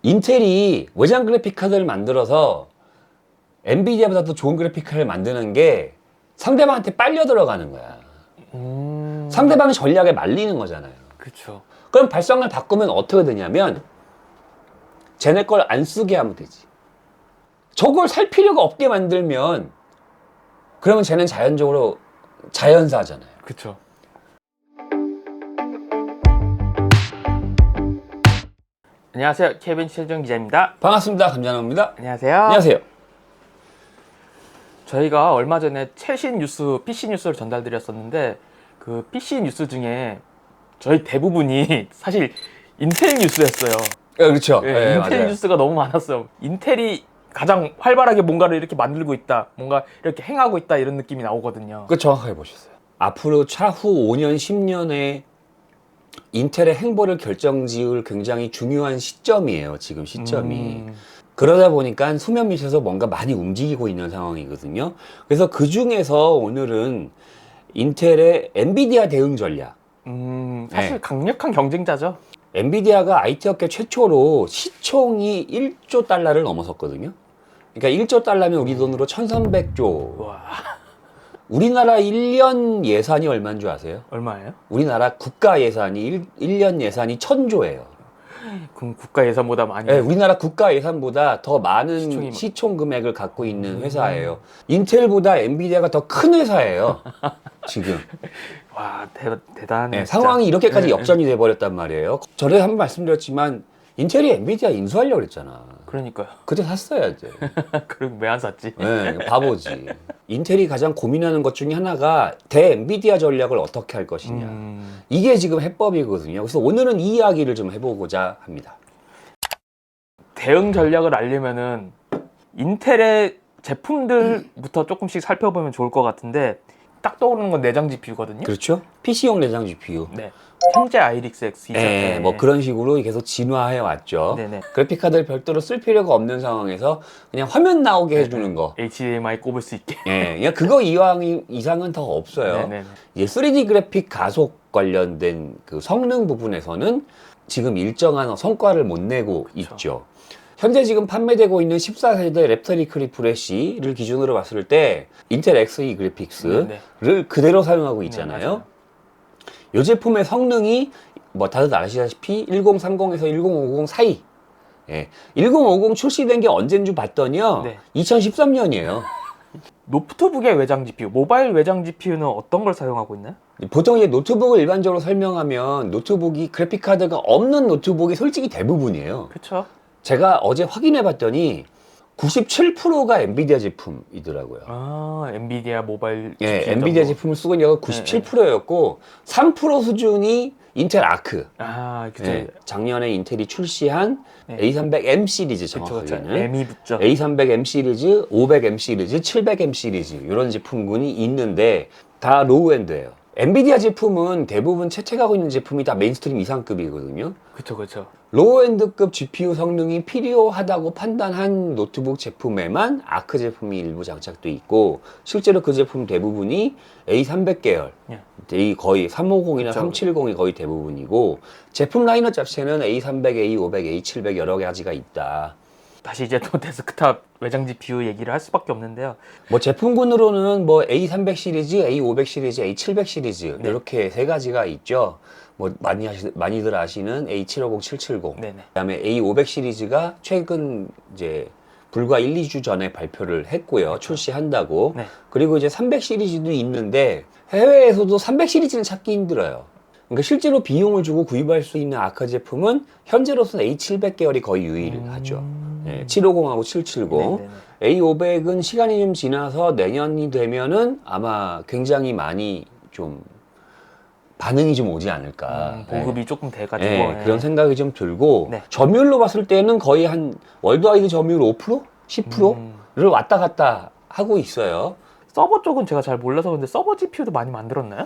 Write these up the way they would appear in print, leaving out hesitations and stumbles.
인텔이 외장 그래픽 카드를 만들어서 엔비디아보다 더 좋은 그래픽 카드를 만드는 게 상대방한테 빨려 들어가는 거야. 상대방의 전략에 말리는 거잖아요. 그쵸. 그럼 발상을 바꾸면 어떻게 되냐면 쟤네 걸 안 쓰게 하면 되지. 저걸 살 필요가 없게 만들면 그러면 쟤는 자연적으로 자연사잖아요. 그쵸. 안녕하세요. 케빈 최정 기자입니다. 반갑습니다. 감자나무입니다. 안녕하세요. 안녕하세요. 저희가 얼마 전에 최신 뉴스, PC 뉴스를 전달드렸었는데 그 PC 뉴스 중에 저희 대부분이 사실 인텔 뉴스였어요. 네, 그렇죠. 네, 네, 인텔 맞아요. 뉴스가 너무 많았어요. 인텔이 가장 활발하게 뭔가를 이렇게 만들고 있다, 뭔가 이렇게 행하고 있다 이런 느낌이 나오거든요. 그 정확하게 보셨어요. 앞으로 차후 5년, 10년에 인텔의 행보를 결정지을 굉장히 중요한 시점이에요. 지금 시점이. 그러다 보니까 수면 밑에서 뭔가 많이 움직이고 있는 상황이거든요. 그래서 그 중에서 오늘은 인텔의 엔비디아 대응 전략. 사실 네. 강력한 경쟁자죠. 엔비디아가 IT 업계 최초로 시총이 1조 달러를 넘어섰거든요. 그러니까 1조 달러면 우리 돈으로 1300조. 와, 우리나라 1년 예산이 얼마인 줄 아세요? 얼마예요? 우리나라 국가 예산이 1년 예산이 1000조예요. 그럼 국가 예산보다 많이. 네, 우리나라 국가 예산보다 더 많은 시총이 시총 금액을 갖고 있는 회사예요. 인텔보다 엔비디아가 더 큰 회사예요. 지금. 와, 대단해. 네, 진짜. 상황이 이렇게까지 네, 역전이 돼버렸단 말이에요. 전에 한번 말씀드렸지만 인텔이 엔비디아 인수하려고 그랬잖아. 그러니까요. 그때 샀어야지. 그리고 왜 안 샀지? 네, 바보지. 인텔이 가장 고민하는 것 중에 하나가 대 엔비디아 전략을 어떻게 할 것이냐. 이게 지금 해법이거든요. 그래서 오늘은 이 이야기를 좀 해보고자 합니다. 대응 전략을 알려면은 인텔의 제품들부터 조금씩 살펴보면 좋을 것 같은데 딱 떠오르는 건 내장 GPU거든요. 그렇죠? PC용 내장 GPU. 네. 현재 아이릭스 X 네, 뭐 그런 식으로 계속 진화해 왔죠. 네네. 그래픽 카드를 별도로 쓸 필요가 없는 상황에서 그냥 화면 나오게 해주는 거. HDMI 꼽을 수 있게. 예, 그냥 그거 이상은 더 없어요. 네네네. 이제 3D 그래픽 가속 관련된 그 성능 부분에서는 지금 일정한 성과를 못 내고 있죠. 현재 지금 판매되고 있는 14세대 랩터리크 리프레시를 기준으로 봤을 때 인텔 Xe 그래픽스를 그대로 사용하고 있잖아요. 이 제품의 성능이 뭐 다들 아시다시피 1030에서 1050 사이. 예. 1050 출시된 게 언제인 줄 봤더니요. 네. 2013년이에요. 노트북의 외장 GPU, 모바일 외장 GPU는 어떤 걸 사용하고 있나요? 보통 이제 노트북을 일반적으로 설명하면 노트북이 그래픽 카드가 없는 노트북이 솔직히 대부분이에요. 그렇죠. 제가 어제 확인해 봤더니 97%가 엔비디아 제품이더라고요. 아, 엔비디아 모바일 예, GPU 엔비디아 정도. 제품을 쓰고 있는 게 97%였고 3% 수준이 인텔 아크. 아, 그죠. 예, 작년에 인텔이 출시한 네. A300M 시리즈 그쵸. 정확하게는 M이 붙죠. A300M 시리즈, 500M 시리즈, 700M 시리즈 이런 제품군이 있는데 다 로우엔드예요. 엔비디아 제품은 대부분 채택하고 있는 제품이 다 메인스트림 이상급이거든요. 그쵸. 로우엔드급 GPU 성능이 필요하다고 판단한 노트북 제품에만 아크 제품이 일부 장착돼 있고 실제로 그 제품 대부분이 A300 계열, 예. 거의 350이나 그쵸. 370이 거의 대부분이고 제품 라인업 자체는 A300, A500, A700 여러 가지가 있다. 다시 이제 또 데스크탑 외장 GPU 얘기를 할 수밖에 없는데요. 뭐 제품군으로는 뭐 A300 시리즈, A500 시리즈, A700 시리즈 네. 이렇게 세 가지가 있죠. 뭐 많이들 아시는 A750, 770. 네네. 그다음에 A500 시리즈가 최근 이제 불과 1, 2주 전에 발표를 했고요. 출시한다고. 네. 그리고 이제 300 시리즈도 있는데 해외에서도 300 시리즈는 찾기 힘들어요. 그러니까 실제로 비용을 주고 구입할 수 있는 아카 제품은 현재로서는 A700 계열이 거의 유일하죠. 네, 750하고 770. 네네네. A500은 시간이 좀 지나서 내년이 되면은 아마 굉장히 많이 좀 반응이 좀 오지 않을까. 보급이 조금 돼가지고. 네, 그런 생각이 좀 들고 네. 점유율로 봤을 때는 거의 한 월드와이드 점유율 5%? 10%를 왔다 갔다 하고 있어요. 서버 쪽은 제가 잘 몰라서 근데 서버 GPU도 많이 만들었나요?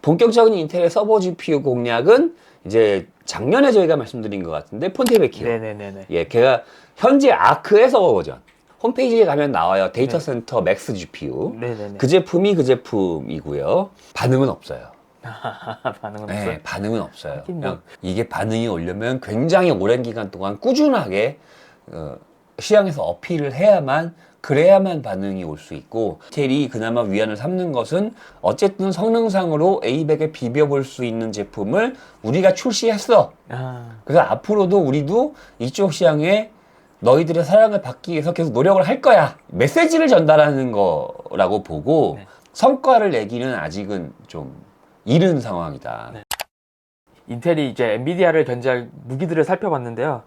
본격적인 인텔의 서버 GPU 공략은 이제 작년에 저희가 말씀드린 것 같은데 폰테베키오. 네네네네. 예, 걔가 현재 아크의 서버 버전. 홈페이지에 가면 나와요. 데이터 센터 맥스 GPU. 네네네. 그 제품이 그 제품이고요. 반응은 없어요. 반응은 네, 없어요. 반응은 없어요. 하긴 뭐. 그냥 이게 반응이 오려면 굉장히 오랜 기간 동안 꾸준하게 시장에서 어필을 해야만 그래야만 반응이 올 수 있고, 인텔이 그나마 위안을 삼는 것은 어쨌든 성능상으로 A백에 비벼볼 수 있는 제품을 우리가 출시했어. 그래서 앞으로도 우리도 이쪽 시장에 너희들의 사랑을 받기 위해서 계속 노력을 할 거야. 메시지를 전달하는 거라고 보고 네. 성과를 내기는 아직은 좀 이른 상황이다. 네. 인텔이 이제 엔비디아를 견제할 무기들을 살펴봤는데요.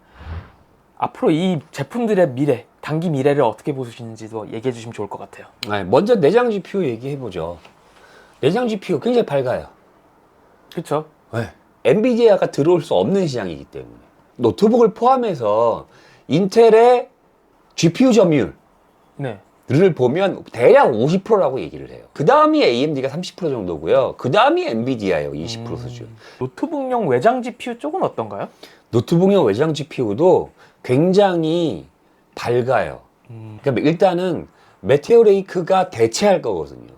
앞으로 이 제품들의 미래, 단기 미래를 어떻게 보시는지도 얘기해 주시면 좋을 것 같아요. 먼저 내장 GPU 얘기해보죠. 내장 GPU 굉장히 밝아요. 그렇죠. 엔비디아가 들어올 수 없는 시장이기 때문에. 노트북을 포함해서 인텔의 GPU 점유율 네. 를 보면 대략 50%라고 얘기를 해요. 그 다음이 AMD가 30% 정도고요. 그 다음이 엔비디아예요. 20% 수준. 노트북용 외장 GPU 쪽은 어떤가요? 노트북용 외장 GPU도 굉장히 밝아요. 그러니까 일단은 메테오 레이크가 대체할 거거든요.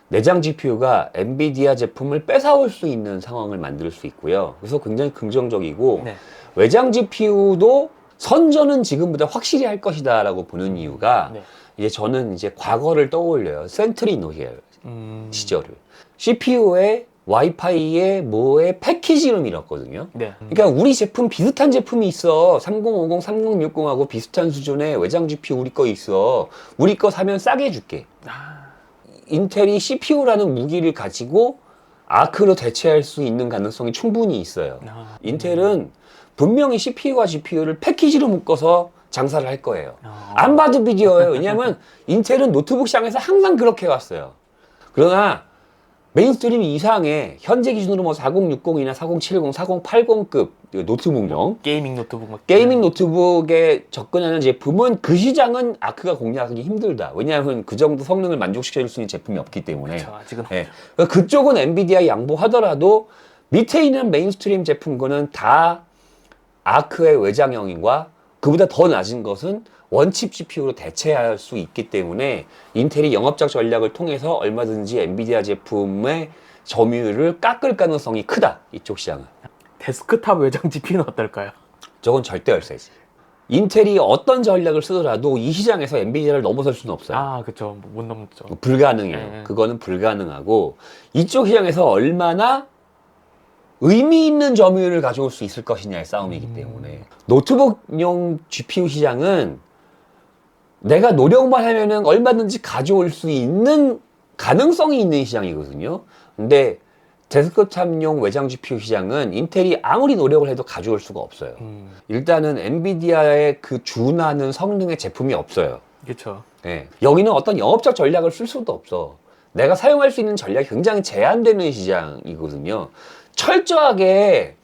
내장 GPU가 엔비디아 제품을 뺏어올 수 있는 상황을 만들 수 있고요. 그래서 굉장히 긍정적이고, 네. 외장 GPU도 선전은 지금보다 확실히 할 것이다 라고 보는 이유가, 네. 이제 저는 이제 과거를 떠올려요. 센트리 노힐 시절을. CPU에 와이파이에 뭐에 패키지로 밀었거든요. 네. 그러니까 우리 제품 비슷한 제품이 있어. 3050, 3060하고 비슷한 수준의 외장 GPU 우리 거 있어. 우리 거 사면 싸게 줄게. 인텔이 CPU라는 무기를 가지고 아크로 대체할 수 있는 가능성이 충분히 있어요. 인텔은 분명히 CPU와 GPU를 패키지로 묶어서 장사를 할 거예요. 안 봐도 비디오예요. 왜냐하면 인텔은 노트북 시장에서 항상 그렇게 왔어요. 그러나 메인스트림 이상의 현재 기준으로 뭐 4060이나 4070, 4080급 노트북용 게이밍 노트북 게이밍 노트북에 접근하는 제품은 그 시장은 아크가 공략하기 힘들다. 왜냐하면 그 정도 성능을 만족시켜 줄 수 있는 제품이 없기 때문에. 그렇죠. 아직은 네. 그쪽은 엔비디아 양보하더라도 밑에 있는 메인스트림 제품군은 다 아크의 외장형인과 그보다 더 낮은 것은 원칩 GPU로 대체할 수 있기 때문에 인텔이 영업적 전략을 통해서 얼마든지 엔비디아 제품의 점유율을 깎을 가능성이 크다. 이쪽 시장은. 데스크탑 외장 GPU는 어떨까요? 저건 절대 열세지. 인텔이 어떤 전략을 쓰더라도 이 시장에서 엔비디아를 넘어설 수는 없어요. 그렇죠. 못 넘죠. 불가능해요. 네. 그거는 불가능하고 이쪽 시장에서 얼마나 의미 있는 점유율을 가져올 수 있을 것이냐의 싸움이기 때문에. 노트북용 GPU 시장은 내가 노력만 하면은 얼마든지 가져올 수 있는 가능성이 있는 시장이거든요. 근데 데스크탑용 외장 GPU 시장은 인텔이 아무리 노력을 해도 가져올 수가 없어요. 일단은 엔비디아의 그 준하는 성능의 제품이 없어요. 그렇죠. 네. 여기는 어떤 영업적 전략을 쓸 수도 없어. 내가 사용할 수 있는 전략이 굉장히 제한되는 시장이거든요. 철저하게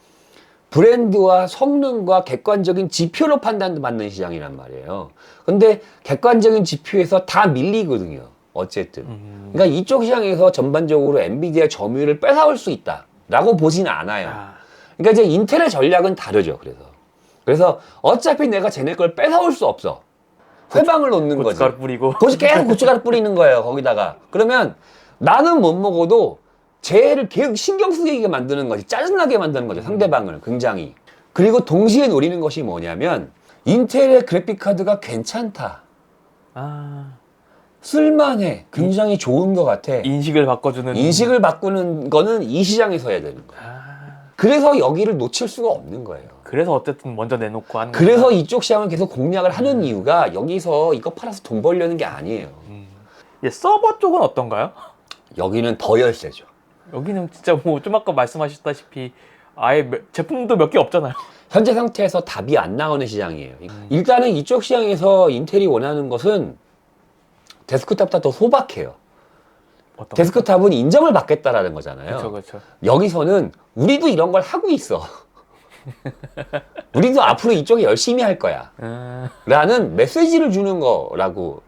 브랜드와 성능과 객관적인 지표로 판단받는 시장이란 말이에요. 근데 객관적인 지표에서 다 밀리거든요. 어쨌든. 그러니까 이쪽 시장에서 전반적으로 엔비디아 점유율을 뺏어올 수 있다라고 보지는 않아요. 그러니까 이제 인텔의 전략은 다르죠. 그래서 어차피 내가 쟤네 걸 뺏어올 수 없어. 회방을 놓는 거지. 고춧가루 뿌리고. 계속 고춧가루 뿌리는 거예요. 거기다가. 그러면 나는 못 먹어도 쟤를 계속 신경 쓰게 만드는 거지. 짜증나게 만드는 거죠. 상대방을 굉장히. 그리고 동시에 노리는 것이 뭐냐면 인텔의 그래픽 카드가 괜찮다. 쓸만해. 굉장히 좋은 것 같아. 인식을 바꿔주는. 인식을 바꾸는 거는 이 시장에서 해야 되는 거야. 그래서 여기를 놓칠 수가 없는 거예요. 그래서 어쨌든 먼저 내놓고 하는 그래서 거구나. 이쪽 시장을 계속 공략을 하는 이유가 여기서 이거 팔아서 돈 벌려는 게 아니에요. 서버 쪽은 어떤가요? 여기는 더 열세죠. 여기는 진짜 뭐 좀 아까 말씀하셨다시피 아예 제품도 몇 개 없잖아요. 현재 상태에서 답이 안 나오는 시장이에요. 일단은 이쪽 시장에서 인텔이 원하는 것은 데스크탑보다 더 소박해요. 데스크탑은 인정을 받겠다라는 거잖아요. 그렇죠. 여기서는 우리도 이런 걸 하고 있어. 우리도 앞으로 이쪽에 열심히 할 거야. 라는 메시지를 주는 거라고.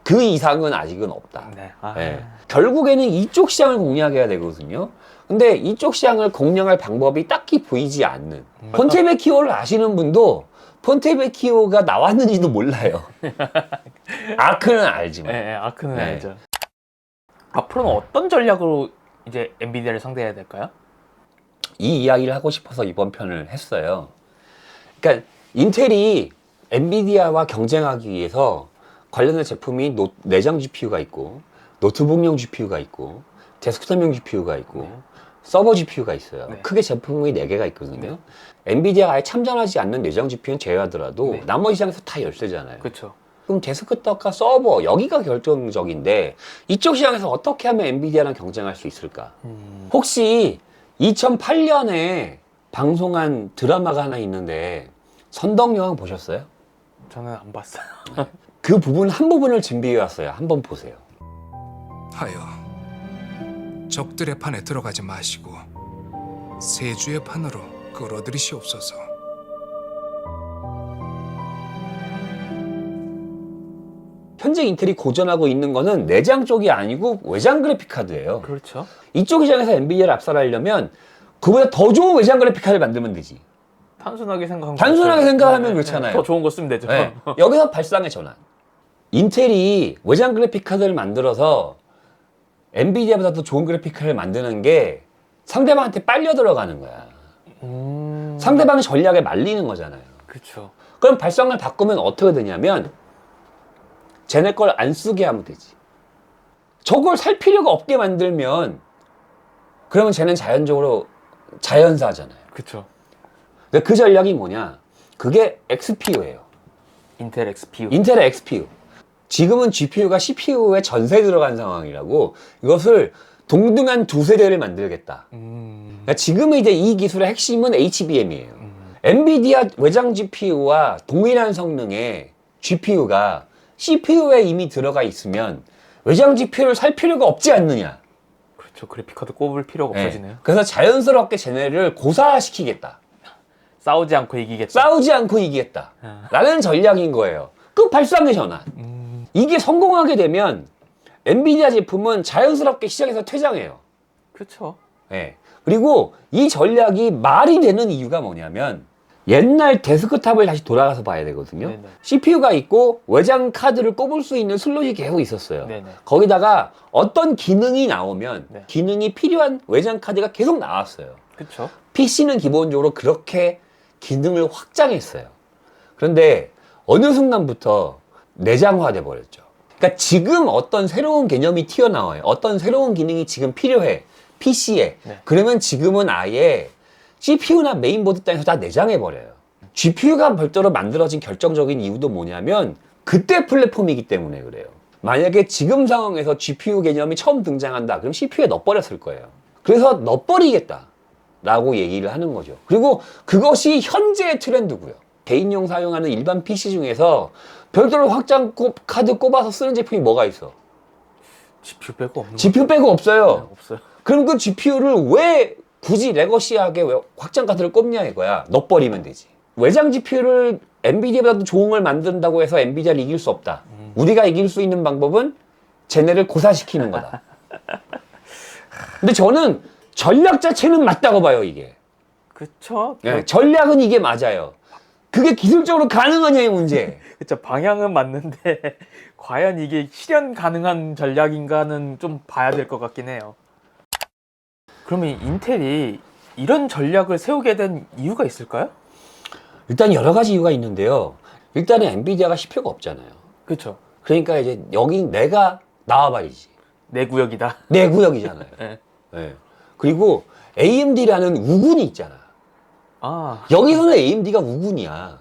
그 이상은 아직은 없다. 네. 네. 결국에는 이쪽 시장을 공략해야 되거든요. 근데 이쪽 시장을 공략할 방법이 딱히 보이지 않는. 폰테베키오를 아시는 분도 폰테베키오가 나왔는지도 몰라요. 아크는 알지만. 아크는 네. 알죠. 앞으로는 어떤 전략으로 이제 엔비디아를 상대해야 될까요? 이 이야기를 하고 싶어서 이번 편을 했어요. 그러니까 인텔이 엔비디아와 경쟁하기 위해서 관련된 제품이 내장 GPU가 있고 노트북용 GPU가 있고 데스크톱용 GPU가 있고 네. 서버 GPU가 있어요. 네. 크게 제품이 4개가 있거든요. 엔비디아가 아예 참전하지 않는 내장 GPU는 제외하더라도 네. 나머지 시장에서 다 열세잖아요. 그렇죠. 그럼 데스크톱과 서버 여기가 결정적인데 이쪽 시장에서 어떻게 하면 엔비디아랑 경쟁할 수 있을까? 혹시 2008년에 방송한 드라마가 하나 있는데 선덕여왕 보셨어요? 저는 안 봤어요. 그 부분 한 부분을 준비해 왔어요. 한번 보세요. 하여 적들의 판에 들어가지 마시고 세주의 판으로 끌어들이시옵소서. 현재 인텔이 고전하고 있는 거는 내장 쪽이 아니고 외장 그래픽 카드예요. 그렇죠. 이쪽 시장에서 엔비디아를 압살하려면 그보다 더 좋은 외장 그래픽 카드를 만들면 되지. 단순하게 생각하면 단순하게 그렇죠. 생각하면 그렇잖아요. 더 좋은 거 쓰면 되죠. 네. 여기서 발상의 전환. 인텔이 외장 그래픽 카드를 만들어서 엔비디아보다 더 좋은 그래픽 카드를 만드는 게 상대방한테 빨려 들어가는 거야. 상대방 전략에 말리는 거잖아요. 그렇죠. 그럼 발상을 바꾸면 어떻게 되냐면 쟤네 걸 안 쓰게 하면 되지. 저걸 살 필요가 없게 만들면 그러면 쟤는 자연적으로 자연사잖아요. 그렇죠. 근데 그 전략이 뭐냐? 그게 XPU예요. 인텔 XPU. 인텔의 XPU. 지금은 GPU가 CPU에 전세 들어간 상황이라고 이것을 동등한 두 세대를 만들겠다. 그러니까 지금은 이제 이 기술의 핵심은 HBM이에요. 엔비디아 외장 GPU와 동일한 성능의 GPU가 CPU에 이미 들어가 있으면 외장 GPU를 살 필요가 없지 않느냐. 그렇죠. 그래픽카드 꼽을 필요가 네. 없어지네요. 그래서 자연스럽게 쟤네를 고사시키겠다. 싸우지 않고 이기겠다. 싸우지 않고 이기겠다. 라는 전략인 거예요. 그 발상의 전환. 이게 성공하게 되면 엔비디아 제품은 자연스럽게 시장에서 퇴장해요. 그렇죠. 네. 그리고 이 전략이 말이 되는 이유가 뭐냐면 옛날 데스크탑을 다시 돌아가서 봐야 되거든요. 네네. CPU가 있고 외장 카드를 꼽을 수 있는 슬롯이 계속 있었어요. 네네. 거기다가 어떤 기능이 나오면 네. 기능이 필요한 외장 카드가 계속 나왔어요. 그렇죠. PC는 기본적으로 그렇게 기능을 확장했어요. 그런데 어느 순간부터 내장화돼 버렸죠. 그러니까 지금 어떤 새로운 개념이 튀어나와요. 어떤 새로운 기능이 지금 필요해. PC에. 네. 그러면 지금은 아예 CPU나 메인보드 단에서 다 내장해 버려요. GPU가 별도로 만들어진 결정적인 이유도 뭐냐면 그때 플랫폼이기 때문에 그래요. 만약에 지금 상황에서 GPU 개념이 처음 등장한다. 그럼 CPU에 넣어버렸을 거예요. 그래서 넣어버리겠다. 라고 얘기를 하는 거죠. 그리고 그것이 현재의 트렌드고요. 개인용 사용하는 일반 PC 중에서 별도로 확장 카드 꼽아서 쓰는 제품이 뭐가 있어? GPU 빼고 없는 GPU 빼고 없어요. 거 없어요. 그럼 그 GPU를 왜 굳이 레거시하게 왜 확장 카드를 꼽냐 이거야. 넣어버리면 되지. 외장 GPU를 엔비디아보다도 좋은 걸 만든다고 해서 엔비디아를 이길 수 없다. 우리가 이길 수 있는 방법은 쟤네를 고사시키는 거다. 근데 저는 전략 자체는 맞다고 봐요, 이게. 그렇죠. 네, 전략은 이게 맞아요. 그게 기술적으로 가능하냐의 문제. 그렇죠. 방향은 맞는데 과연 이게 실현 가능한 전략인가는 좀 봐야 될 것 같긴 해요. 그러면 인텔이 이런 전략을 세우게 된 이유가 있을까요? 일단 여러 가지 이유가 있는데요. 일단은 엔비디아가 CPU가 없잖아요. 그렇죠. 그러니까 이제 여기 내가 나와봐야지. 내 구역이다. 내 구역이잖아요. 네. 네. 그리고 AMD라는 우군이 있잖아. 아, 여기서는 AMD가 우군이야.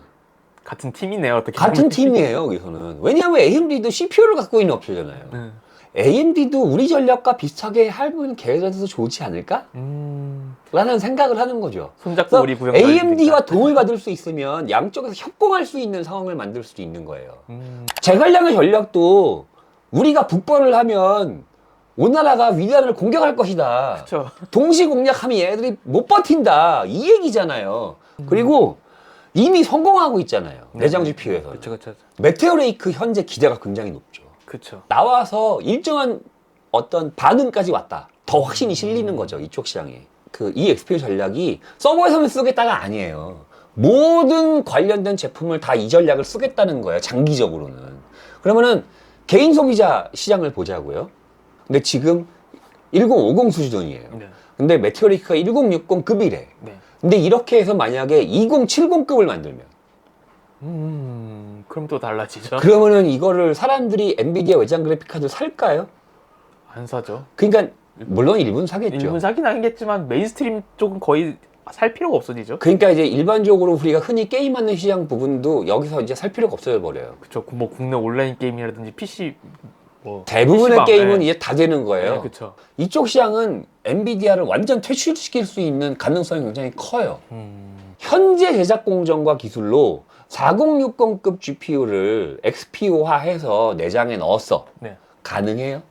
같은 팀이네요. 어떻게 같은 팀이에요, 여기서는. 왜냐하면 AMD도 CPU를 갖고 있는 업체잖아요. 보면. AMD도 우리 전략과 비슷하게 하면 계획에서 좋지 않을까? 라는 생각을 하는 거죠. 손잡고 그래서 우리 구역 AMD와 도움을 받을 수 있으면 양쪽에서 협공할 수 있는 상황을 만들 수도 있는 거예요. 제갈량의 전략도 우리가 북벌을 하면 오나라가 위대한을 공격할 것이다. 그렇죠. 동시 공략하면 얘네들이 못 버틴다. 이 얘기잖아요. 그리고 이미 성공하고 있잖아요. 내장 GPU에서. 그렇죠, 그렇죠, 메테오 레이크 현재 기대가 굉장히 높죠. 그렇죠. 나와서 일정한 어떤 반응까지 왔다. 더 확신이 실리는 거죠. 이쪽 시장에. 이 XPU 전략이 서버에서만 쓰겠다가 아니에요. 모든 관련된 제품을 다 이 전략을 쓰겠다는 거예요. 장기적으로는. 그러면은 개인 소비자 시장을 보자고요. 근데 지금 1050 수준이에요. 네. 근데 메테오리크가 1060급이래. 네. 근데 이렇게 해서 만약에 2070급을 만들면 그럼 또 달라지죠. 그러면은 이거를 사람들이 엔비디아 외장 그래픽 카드 살까요? 안 사죠. 그러니까 물론 일부는 사겠죠. 일본 사긴 하겠지만 메인스트림 쪽은 거의 살 필요가 없어지죠. 그러니까 이제 일반적으로 우리가 흔히 게임하는 시장 부분도 여기서 이제 살 필요가 없어져 버려요. 그쵸. 뭐 국내 온라인 게임이라든지 PC 뭐 대부분의 PC방, 게임은 네. 이제 다 되는 거예요. 네, 그쵸. 이쪽 시장은 엔비디아를 완전 퇴출시킬 수 있는 가능성이 굉장히 커요. 현재 제작 공정과 기술로 4060급 GPU를 XPU화해서 내장에 넣었어. 네. 가능해요?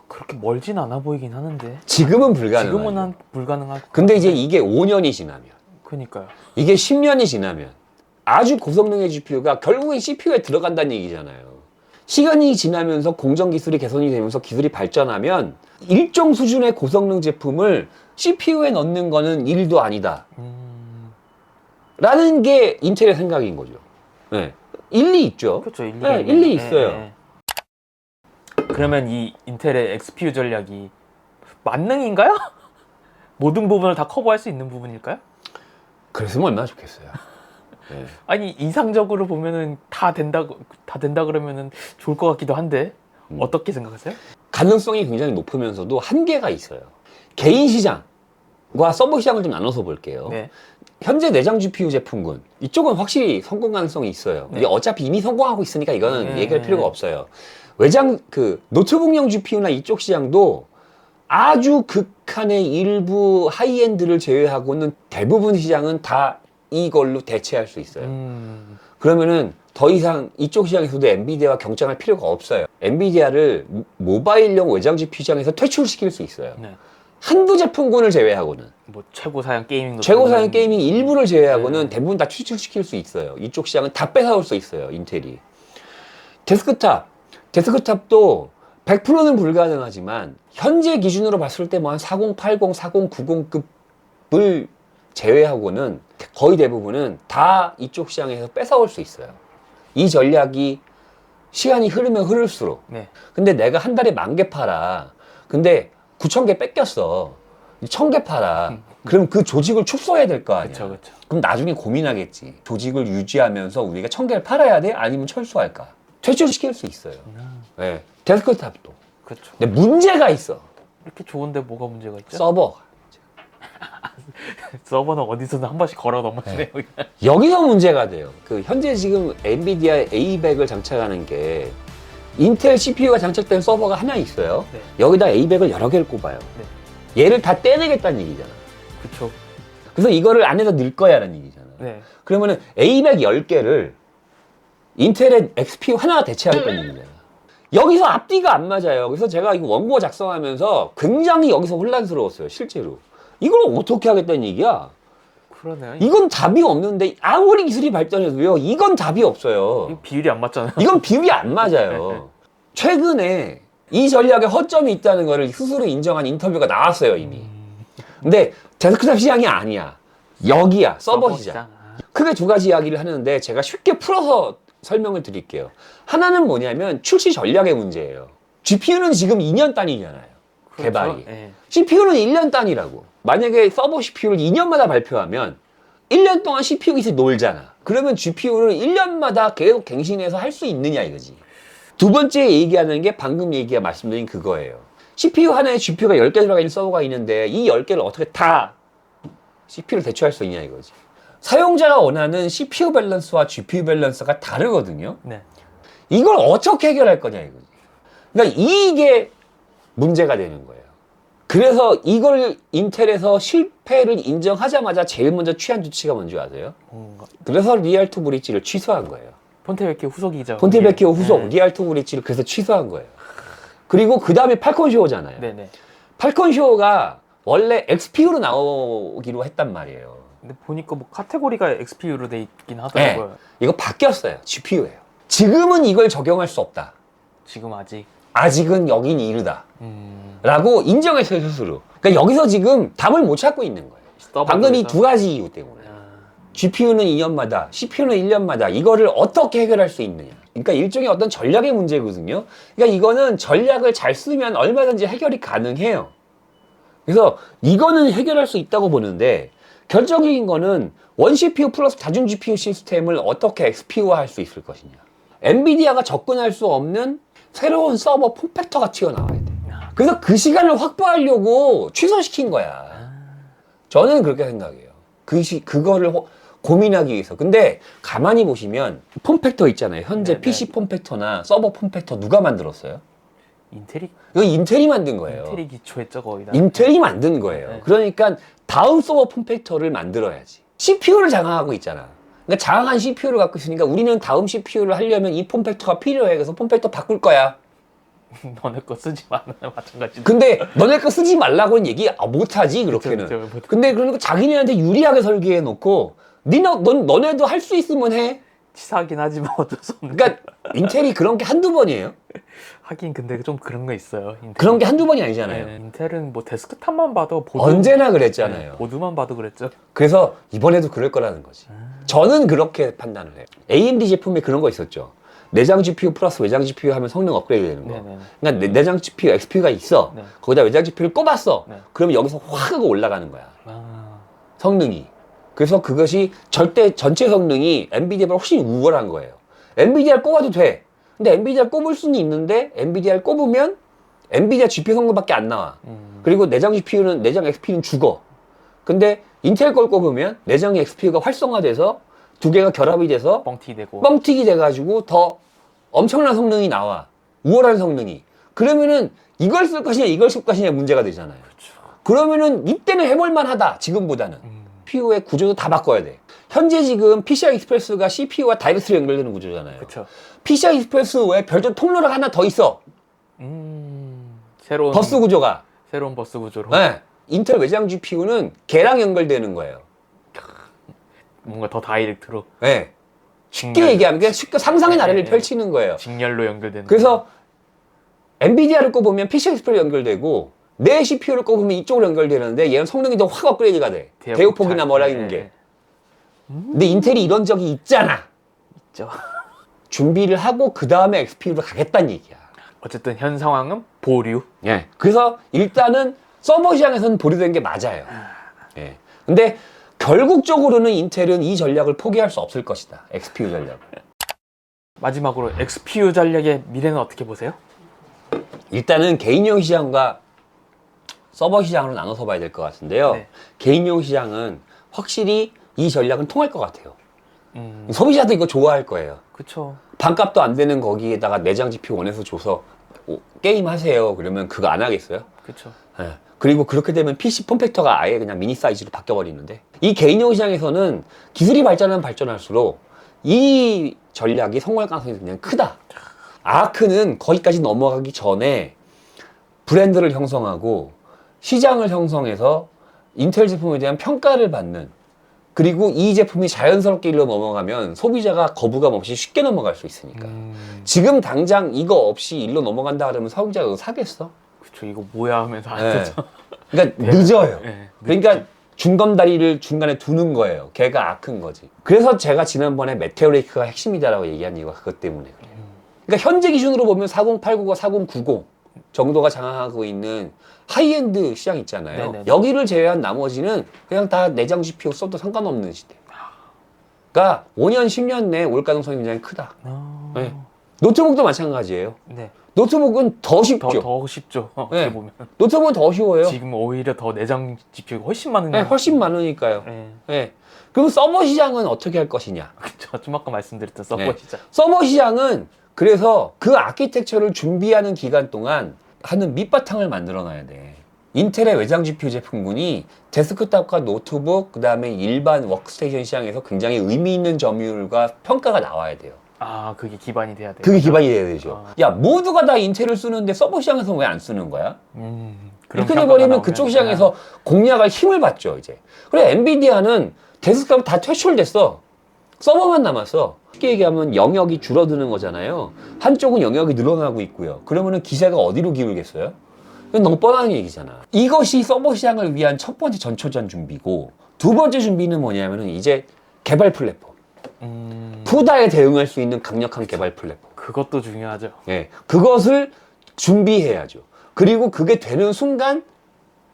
그렇게 멀진 않아 보이긴 하는데. 지금은 불가능해요. 지금은 불가능할 것 근데 이제 같은데. 이게 5년이 지나면, 그니까요. 이게 10년이 지나면 아주 고성능의 GPU가 결국엔 CPU에 들어간다는 얘기잖아요. 시간이 지나면서 공정 기술이 개선이 되면서 기술이 발전하면 일정 수준의 고성능 제품을 CPU에 넣는 거는 일도 아니다. 라는 게 인텔의 생각인 거죠. 네. 일리 있죠. 그렇죠. 일리가 네, 있네요. 일리 있어요. 그러면 이 인텔의 XPU 전략이 만능인가요? 모든 부분을 다 커버할 수 있는 부분일까요? 그랬으면 얼마나 좋겠어요. 네. 아니 이상적으로 보면은 다 된다 그러면은 좋을 것 같기도 한데 어떻게 생각하세요? 가능성이 굉장히 높으면서도 한계가 있어요. 개인 시장과 서버 시장을 좀 나눠서 볼게요. 네. 현재 내장 GPU 제품군 이쪽은 확실히 성공 가능성이 있어요. 네. 이게 어차피 이미 성공하고 있으니까 이거는 네. 얘기할 필요가 없어요. 외장 그 노트북용 GPU나 이쪽 시장도 아주 극한의 일부 하이엔드를 제외하고는 대부분 시장은 다 이걸로 대체할 수 있어요. 그러면은 더 이상 이쪽 시장에서도 엔비디아와 경쟁할 필요가 없어요. 엔비디아를 모바일용 외장 GPU 시장에서 퇴출시킬 수 있어요. 네. 한두 제품군을 제외하고는 뭐 최고 사양 게이밍 최고 사양 게이밍 일부를 제외하고는 네. 대부분 다 퇴출시킬 수 있어요. 이쪽 시장은 다 뺏어올 수 있어요. 인텔이. 데스크탑도 100%는 불가능하지만 현재 기준으로 봤을 때 뭐 한 4080, 4090급을 제외하고는 거의 대부분은 다 이쪽 시장에서 뺏어올 수 있어요. 이 전략이 시간이 흐르면 흐를수록. 네. 근데 내가 한 달에 10,000개 팔아. 근데 9,000개 뺏겼어. 1,000개 팔아. 그럼 그 조직을 축소해야 될 거 아니야. 그쵸, 그쵸. 그럼 나중에 고민하겠지. 조직을 유지하면서 우리가 1,000개를 팔아야 돼? 아니면 철수할까? 퇴출시킬 수 있어요. 네. 데스크탑도. 그렇죠. 근데 문제가 있어. 이렇게 좋은데 뭐가 문제가 있죠? 서버. 서버는 어디서든 한 번씩 걸어 넘어지네요. 여기서 문제가 돼요. 그 현재 지금 엔비디아 A100을 장착하는 게 인텔 CPU가 장착된 서버가 하나 있어요. 네. 여기다 A100을 여러 개를 꼽아요. 네. 얘를 다 떼내겠다는 얘기잖아. 그렇죠. 그래서 이거를 안에다 넣을 거야라는 얘기잖아. 네. 그러면은 A100 10개를 인텔의 XPU 하나가 대체하겠다는 얘기잖아. 여기서 앞뒤가 안 맞아요. 그래서 제가 이거 원고 작성하면서 굉장히 여기서 혼란스러웠어요. 실제로. 이걸 어떻게 하겠다는 얘기야? 그러네요. 이건 답이 없는데 아무리 기술이 발전해도요. 이건 답이 없어요. 이거 비율이 안 맞잖아요. 이건 비율이 안 맞아요. 최근에 이 전략에 허점이 있다는 거를 스스로 인정한 인터뷰가 나왔어요, 이미. 근데 데스크탑 시장이 아니야. 여기야, 서버 시장. 크게 두 가지 이야기를 하는데 제가 쉽게 풀어서 설명을 드릴게요. 하나는 뭐냐면 출시 전략의 문제예요. GPU는 지금 2년 단위잖아요. 개발이. 네. CPU는 1년 단위라고. 만약에 서버 CPU를 2년마다 발표하면 1년 동안 CPU 기술 놀잖아. 그러면 GPU를 1년마다 계속 갱신해서 할 수 있느냐 이거지. 두 번째 얘기하는 게 방금 말씀드린 그거예요. CPU 하나에 GPU가 10개 들어가 있는 서버가 있는데 이 10개를 어떻게 다 CPU를 대체할 수 있냐 이거지. 사용자가 원하는 CPU 밸런스와 GPU 밸런스가 다르거든요. 네. 이걸 어떻게 해결할 거냐 이거지. 그러니까 이게 문제가 되는 거예요. 그래서 이걸 인텔에서 실패를 인정하자마자 제일 먼저 취한 조치가 뭔지 아세요? 그래서 리얼2 브릿지를 취소한 거예요. 폰테베키오 후속이죠. 폰테베키오 후속 네. 리얼2 브릿지를 그래서 취소한 거예요. 그리고 그 다음에 팔콘쇼잖아요. 네네. 팔콘쇼가 원래 XPU로 나오기로 했단 말이에요. 근데 보니까 뭐 카테고리가 XPU로 돼 있긴 하더라고요. 이거 바뀌었어요. GPU예요. 지금은 이걸 적용할 수 없다. 지금 아직. 아직은 여긴 이르다. 라고 인정했어요, 스스로. 그러니까 여기서 지금 답을 못 찾고 있는 거예요. 방금 이 두 가지 이유 때문에. GPU는 2년마다, CPU는 1년마다 이거를 어떻게 해결할 수 있느냐. 그러니까 일종의 어떤 전략의 문제거든요. 그러니까 이거는 전략을 잘 쓰면 얼마든지 해결이 가능해요. 그래서 이거는 해결할 수 있다고 보는데 결정적인 거는 원 CPU 플러스 다중 GPU 시스템을 어떻게 XPU화 할 수 있을 것이냐. 엔비디아가 접근할 수 없는 새로운 서버 폼팩터가 튀어나와야 돼. 그래서 그 시간을 확보하려고 취소시킨 거야. 저는 그렇게 생각해요. 그거를 고민하기 위해서. 근데 가만히 보시면 폼팩터 있잖아요. 현재 네네. PC 폼팩터나 서버 폼팩터 누가 만들었어요? 인텔이 이거 인텔이 만든 거예요. 인텔이 기초했죠 거의 다. 인텔이 만든 거예요. 네. 그러니까 다음 서버 폼팩터를 만들어야지. CPU를 장악하고 있잖아. 그러니까 장악한 CPU를 갖고 있으니까 우리는 다음 CPU를 하려면 이 폼팩터가 필요해. 그래서 폼팩터 바꿀 거야. 너네 거 쓰지 마. 마찬가지. 근데 너네 거 쓰지 말라고는 얘기 못하지 그렇게는. 그쵸, 그쵸. 근데 그러니까 자기네한테 유리하게 설계해 놓고 너네도 할 수 있으면 해. 치사하긴 하지만 어쩔 수 없는. 그러니까 인텔이 그런 게 한두 번이에요. 하긴 근데 좀 그런 거 있어요. 인텔. 그런 게 한두 번이 아니잖아요. 네, 인텔은 뭐 데스크탑만 봐도 언제나 그랬잖아요. 보드만 봐도 그랬죠. 그래서 이번에도 그럴 거라는 거지. 저는 그렇게 판단을 해요. AMD 제품에 그런 거 있었죠. 내장 GPU 플러스 외장 GPU 하면 성능 업그레이드 되는 거. 네네. 그러니까 내장 GPU, XPU가 있어. 네. 거기다 외장 GPU를 꼽았어. 네. 그러면 여기서 확 하고 올라가는 거야. 아, 성능이. 그래서 그것이 전체 성능이 엔비디아보다 훨씬 우월한 거예요. 엔비디아를 꼽아도 돼. 근데 엔비디아를 꼽을 수는 있는데 엔비디아를 꼽으면 엔비디아 GPU 성능밖에 안 나와. 그리고 내장 XPU는 죽어. 근데 인텔 걸 꼽으면 내장 XPU가 활성화돼서 두 개가 결합이 돼서 뻥튀기 되고. 뻥튀기 돼가지고 더 엄청난 성능이 나와. 우월한 성능이. 그러면은 이걸 쓸 것이냐 이걸 쓸 것이냐 문제가 되잖아요. 그러면은 이때는 해볼만 하다. 지금보다는. CPU의 구조도 다 바꿔야 돼. 현재 지금 PCI 익스프레스가 CPU와 다이렉트로 연결되는 구조잖아요. 그렇죠. PCI 익스프레스 외에 별도 통로가 하나 더 있어. 새로운 버스 구조가. 새로운 버스 구조로. 네. 인텔 외장 GPU는 걔랑 연결되는 거예요. 뭔가 더 다이렉트로. 네. 쉽게 얘기하면 그냥 쉽게 상상의 나래를 네. 펼치는 거예요. 직렬로 연결되는. 그래서 엔비디아를 꼽으면 PCI 익스프레스 연결되고 내 CPU를 꼽으면 이쪽으로 연결되는데 얘는 성능이 더 확 업그레이드가 돼. 대역폭이나 뭐라 이런 게. 근데 인텔이 이런 적이 있잖아. 있죠. 준비를 하고 그 다음에 XPU로 가겠다는 얘기야. 어쨌든 현 상황은 보류. 예. 그래서 일단은 서버 시장에서는 보류된 게 맞아요. 예. 근데 결국적으로는 인텔은 이 전략을 포기할 수 없을 것이다. XPU 전략을. 마지막으로 XPU 전략의 미래는 어떻게 보세요? 일단은 개인용 시장과 서버 시장으로 나눠서 봐야 될 것 같은데요. 네. 개인용 시장은 확실히 이 전략은 통할 것 같아요. 소비자도 이거 좋아할 거예요. 그렇죠. 반값도 안 되는 거기에다가 내장 GPU 원해서 줘서 게임 하세요. 그러면 그거 안 하겠어요? 그렇죠. 예. 그리고 그렇게 되면 PC 폼팩터가 아예 그냥 미니 사이즈로 바뀌어버리는데 이 개인용 시장에서는 기술이 발전하면 발전할수록 이 전략이 성공할 가능성이 그냥 크다. 아크는 거기까지 넘어가기 전에 브랜드를 형성하고 시장을 형성해서 인텔 제품에 대한 평가를 받는 그리고 이 제품이 자연스럽게 일로 넘어가면 소비자가 거부감 없이 쉽게 넘어갈 수 있으니까 지금 당장 이거 없이 일로 넘어간다 그러면 소비자가 이거 사겠어? 그렇죠. 이거 뭐야 하면서 안 네. 되죠. 그러니까 늦어요. 네, 그러니까 중검다리를 중간에 두는 거예요. 걔가 아큰 거지. 그래서 제가 지난번에 메테오레이크가 핵심이다라고 얘기한 이유가 그것 때문에 그래요. 그러니까 현재 기준으로 보면 4080과 4090 정도가 장악하고 있는 하이엔드 시장 있잖아요. 네네네. 여기를 제외한 나머지는 그냥 다 내장 GPU 써도 상관없는 시대. 그러니까 5년, 10년 내에 올 가능성이 굉장히 크다. 네. 노트북도 마찬가지예요. 네. 노트북은 더 쉽죠. 더 쉽죠. 어떻게 네. 보면. 노트북은 더 쉬워요. 지금 오히려 더 내장 GPU가 훨씬 많은. 네, 훨씬 많으니까요. 네. 네. 그럼 서버 시장은 어떻게 할 것이냐? 그렇죠. 좀 아까 말씀드렸던 서버 네. 시장. 서버 시장은 그래서 그 아키텍처를 준비하는 기간 동안 하는 밑바탕을 만들어 놔야 돼. 인텔의 외장 GPU 제품군이 데스크탑과 노트북, 그 다음에 일반 워크스테이션 시장에서 굉장히 의미 있는 점유율과 평가가 나와야 돼요. 아, 그게 기반이 돼야 돼요. 그게 기반이 돼야 되죠. 아. 야, 모두가 다 인텔을 쓰는데 서버 시장에서 왜 안 쓰는 거야? 그런 이렇게 평가가 돼버리면 나오면 그쪽 시장에서 공략할 힘을 받죠, 이제. 그래, 엔비디아는 데스크탑 다 퇴출됐어. 서버만 남았어. 쉽게 얘기하면 영역이 줄어드는 거잖아요. 한쪽은 영역이 늘어나고 있고요. 그러면은 기세가 어디로 기울겠어요? 이건 너무 뻔한 얘기잖아. 이것이 서버 시장을 위한 첫 번째 전초전 준비고, 두 번째 준비는 뭐냐면은 이제 개발 플랫폼. 푸다에 대응할 수 있는 강력한 개발 플랫폼. 그것도 중요하죠. 예, 그것을 준비해야죠. 그리고 그게 되는 순간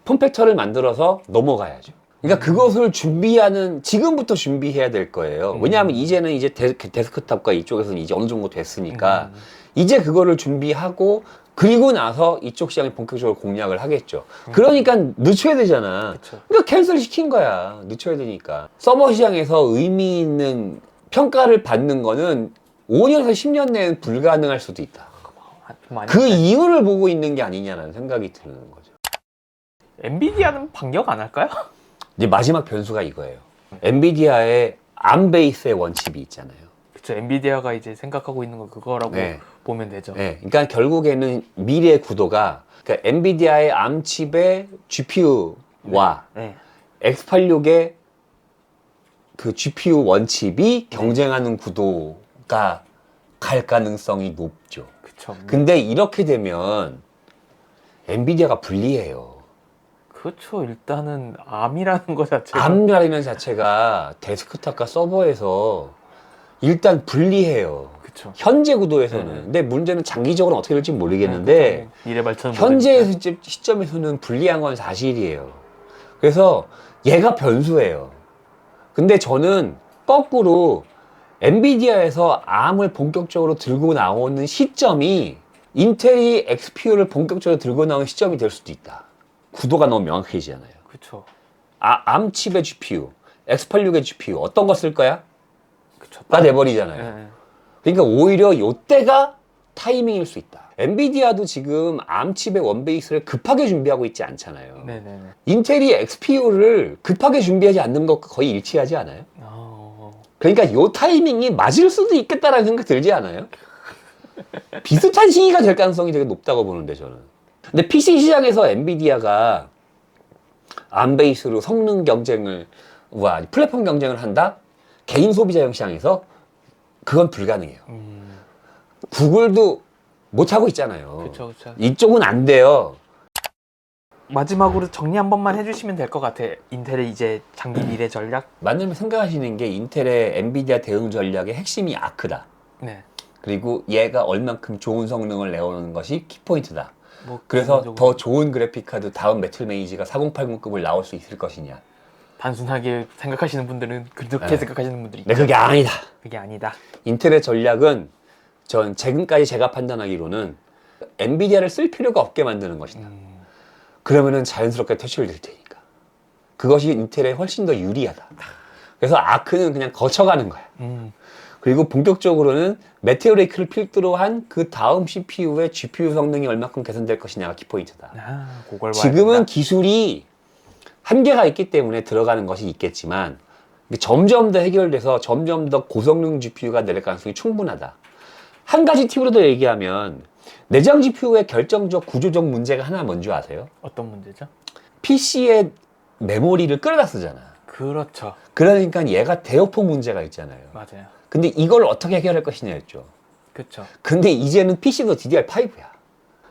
폼팩터를 만들어서 넘어가야죠. 그러니까 그것을 준비하는, 지금부터 준비해야 될 거예요. 왜냐하면 이제는 이제 데스크탑과 이쪽에서는 이제 어느 정도 됐으니까 이제 그거를 준비하고 그리고 나서 이쪽 시장을 본격적으로 공략을 하겠죠. 그러니까 늦춰야 되잖아. 그쵸. 그러니까 캔슬 시킨 거야. 늦춰야 되니까. 서버 시장에서 의미 있는 평가를 받는 거는 5년에서 10년 내엔 불가능할 수도 있다. 많이 그 이유를 보고 있는 게 아니냐라는 생각이 드는 거죠. 엔비디아는 반격 안 할까요? 이제 마지막 변수가 이거예요. 엔비디아의 암 베이스의 원칩이 있잖아요. 그쵸. 엔비디아가 이제 생각하고 있는 건 그거라고 네. 보면 되죠. 네, 그러니까 결국에는 미래의 구도가 그러니까 엔비디아의 암 칩의 GPU와 네. X86의 그 GPU 원칩이 경쟁하는 구도가 갈 가능성이 높죠. 그쵸. 근데 이렇게 되면 엔비디아가 불리해요. 그렇죠. 일단은 암이라는 거 자체가 암이라는 자체가 데스크탑과 서버에서 일단 불리해요. 그쵸. 현재 구도에서는. 네. 근데 문제는 장기적으로 어떻게 될지 모르겠는데 미래 발전 현재 시점에서는 불리한 건 사실이에요. 그래서 얘가 변수예요. 근데 저는 거꾸로 엔비디아에서 암을 본격적으로 들고 나오는 시점이 인텔이 XPU를 본격적으로 들고 나오는 시점이 될 수도 있다. 구도가 너무 명확해지잖아요. 그쵸. 암 칩의 GPU, X86의 GPU 어떤 거 쓸 거야? 그쵸. 가 돼버리잖아요. 네. 그러니까 오히려 요때가 타이밍일 수 있다. 엔비디아도 지금 암 칩의 원베이스를 급하게 준비하고 있지 않잖아요. 네네네. 인텔이 XPU를 급하게 준비하지 않는 것과 거의 일치하지 않아요? 그러니까 요 타이밍이 맞을 수도 있겠다라는 생각 들지 않아요? 비슷한 시기가 될 가능성이 되게 높다고 보는데 저는. 근데 PC 시장에서 엔비디아가 암 베이스로 성능 경쟁을 플랫폼 경쟁을 한다? 개인 소비자용 시장에서 그건 불가능해요. 구글도 못하고 있잖아요. 그쵸, 그쵸. 이쪽은 안 돼요. 마지막으로 정리 한 번만 해주시면 될 것 같아. 인텔의 이제 장기 미래 전략. 많은 생각하시는 게 인텔의 엔비디아 대응 전략의 핵심이 아크다. 네. 그리고 얘가 얼만큼 좋은 성능을 내오는 것이 키포인트다. 뭐 그래서 기본적으로 더 좋은 그래픽카드 다음 배틀메이지가 4080급을 나올 수 있을 것이냐. 단순하게 생각하시는 분들은 그렇게 네. 생각하시는 분들이 네, 있죠. 그게 아니다. 그게 아니다. 인텔의 전략은 전 지금까지 제가 판단하기로는 엔비디아를 쓸 필요가 없게 만드는 것이다. 그러면은 자연스럽게 퇴출될 테니까. 그것이 인텔에 훨씬 더 유리하다. 그래서 아크는 그냥 거쳐가는 거야. 그리고 본격적으로는 메테오레이크를 필두로 한 그 다음 CPU의 GPU 성능이 얼마큼 개선될 것이냐가 키포인트다. 그걸 봐야 지금은 된다. 기술이 한계가 있기 때문에 들어가는 것이 있겠지만 점점 더 해결돼서 점점 더 고성능 GPU가 낼 가능성이 충분하다. 한 가지 팁으로 더 얘기하면 내장 GPU의 결정적 구조적 문제가 하나 뭔지 아세요? 어떤 문제죠? PC의 메모리를 끌어다 쓰잖아. 그렇죠. 그러니까 얘가 대역폭 문제가 있잖아요. 맞아요. 근데 이걸 어떻게 해결할 것이냐였죠. 그렇죠. 근데 이제는 PC도 DDR5야.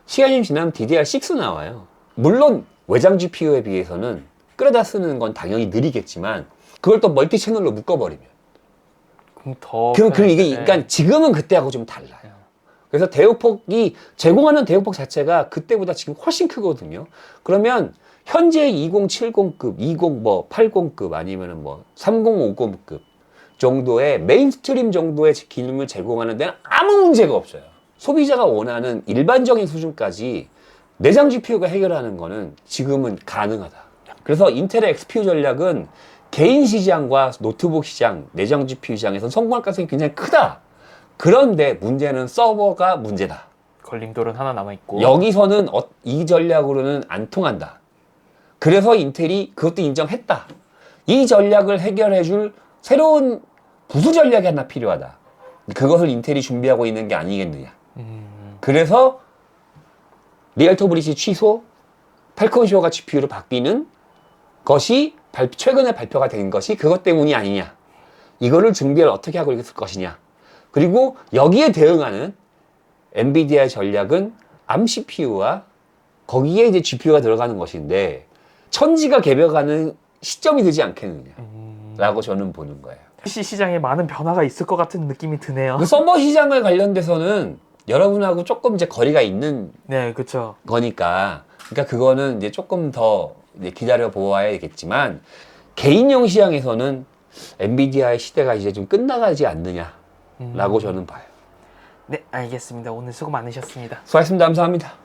시간이 좀 지나면 DDR6 나와요. 물론 외장 GPU에 비해서는 끌어다 쓰는 건 당연히 느리겠지만 그걸 또 멀티 채널로 묶어버리면 그럼 더 그럼 이게 네. 그러니까 지금은 그때하고 좀 달라요. 그래서 대역폭이 제공하는 대역폭 자체가 그때보다 지금 훨씬 크거든요. 그러면 현재 2070급, 80급 아니면은 뭐 3050급 정도의 메인스트림 정도의 기능을 제공하는 데는 아무 문제가 없어요. 소비자가 원하는 일반적인 수준까지 내장 GPU가 해결하는 거는 지금은 가능하다. 그래서 인텔의 XPU 전략은 개인 시장과 노트북 시장, 내장 GPU 시장에서 성공할 가능성이 굉장히 크다. 그런데 문제는 서버가 문제다. 걸림돌은 하나 남아 있고. 여기서는 이 전략으로는 안 통한다. 그래서 인텔이 그것도 인정했다. 이 전략을 해결해줄 새로운 부수 전략이 하나 필요하다. 그것을 인텔이 준비하고 있는 게 아니겠느냐. 그래서 리얼터 브릿지 취소, 팔콘 슈어가 GPU로 바뀌는 것이 최근에 발표가 된 것이 그것 때문이 아니냐. 이거를 준비를 어떻게 하고 있을 것이냐. 그리고 여기에 대응하는 엔비디아의 전략은 암 CPU와 거기에 이제 GPU가 들어가는 것인데 천지가 개벽하는 시점이 되지 않겠느냐 라고 저는 보는 거예요. PC 시장에 많은 변화가 있을 것 같은 느낌이 드네요. 그 서버 시장을 관련돼서는 여러분하고 조금 이제 거리가 있는 네, 그렇죠. 거니까, 그러니까 그거는 이제 조금 더 이제 기다려 보아야겠지만, 개인용 시장에서는 엔비디아의 시대가 이제 좀 끝나가지 않느냐라고 저는 봐요. 네, 알겠습니다. 오늘 수고 많으셨습니다. 수고하셨습니다. 감사합니다.